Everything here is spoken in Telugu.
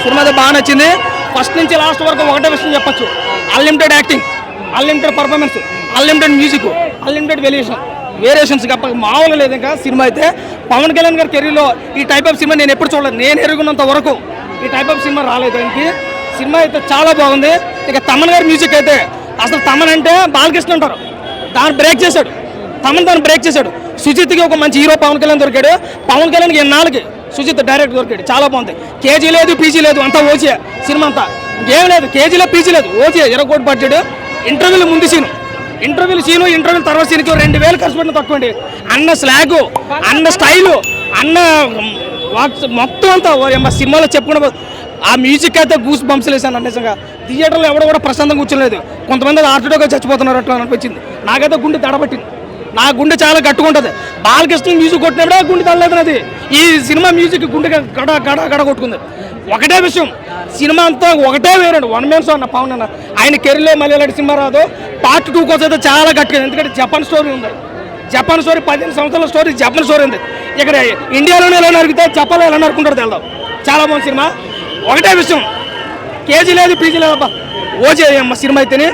సినిమా అయితే బాగా నచ్చింది. ఫస్ట్ నుంచి లాస్ట్ వరకు ఒకటే విషయం చెప్పొచ్చు, unlimited acting, unlimited performance, unlimited music, unlimited variations తప్ప మామూలు లేదు. ఇంకా సినిమా అయితే పవన్ కళ్యాణ్ గారి కెరీర్లో ఈ టైప్ ఆఫ్ సినిమా నేను ఎప్పుడు చూడలేదు. నేను ఎరుగున్నంత వరకు ఈ టైప్ ఆఫ్ సినిమా రాలేదు ఆయనకి. సినిమా అయితే చాలా బాగుంది. ఇక తమన్ గారి మ్యూజిక్ అయితే అసలు తమన్ అంటే బాలకృష్ణ అంటారు, దాన్ని బ్రేక్ చేశాడు. దాన్ని బ్రేక్ చేశాడు. సుజిత్కి ఒక మంచి హీరో పవన్ కళ్యాణ్ దొరికాడు. పవన్ కళ్యాణ్కి ఎన్నాళ్ళకి సుజిత్ డైరెక్ట్ దొరికాడు. చాలా బాగుంది. కేజీ లేదు, పీజీ లేదు, అంతా ఓజే సినిమా అంతా. ఇంకేం లేదు, కేజీలో పీజీ లేదు, ఓజే 20 కోట్లు బడ్జెట్. ఇంటర్వ్యూలు ముందు సీను, ఇంటర్వ్యూల తర్వాత సీన్కి 2000 ఖర్చు పెట్టిన తక్కువ అండి. అన్న స్లాగు, అన్న స్టైలు, అన్న మొత్తం అంతా సినిమాలో చెప్పుకున్న ఆ మ్యూజిక్ అయితే గూస్ బంప్స్ వేసాను. నిజంగా థియేటర్లో ఎవడో కూడా ప్రశాంతంగా కూర్చోలేదు. కొంతమంది ఆర్టిడోగా చచ్చిపోతున్నారు అట్లా అనిపించింది. నాకైతే గుండె దడబట్టింది. నా గుండె చాలా గట్టుకుంటుంది. బాలకృష్ణ మ్యూజిక్ కొట్టినప్పుడే గుండె తల్లలేదు అది. ఈ సినిమా మ్యూజిక్ గుండె గడ గడ గడ కొట్టుకుంది. ఒకటే విషయం, సినిమా అంతా ఒకటే వేరండి. 1 man షో అన్న పవన్ అన్న. ఆయన కెరీర్లో మళ్ళీ ఇలాంటి సినిమా రాదు. పార్ట్ 2 కోసం అయితే చాలా గట్టిగా, ఎందుకంటే జపాన్ స్టోరీ ఉంది. జపాన్ స్టోరీ 15 సంవత్సరాల స్టోరీ, జపాన్ స్టోరీ ఉంది. ఇక్కడ ఇండియాలోనే ఎలా నరికితే జపాన్లో ఎలా నరుకుంటారు తెలదాం. చాలా బాగుంది సినిమా. ఒకటే విషయం, కేజీ లేదు, పీజీ లేదు, ఓజే సినిమా అయితేనే.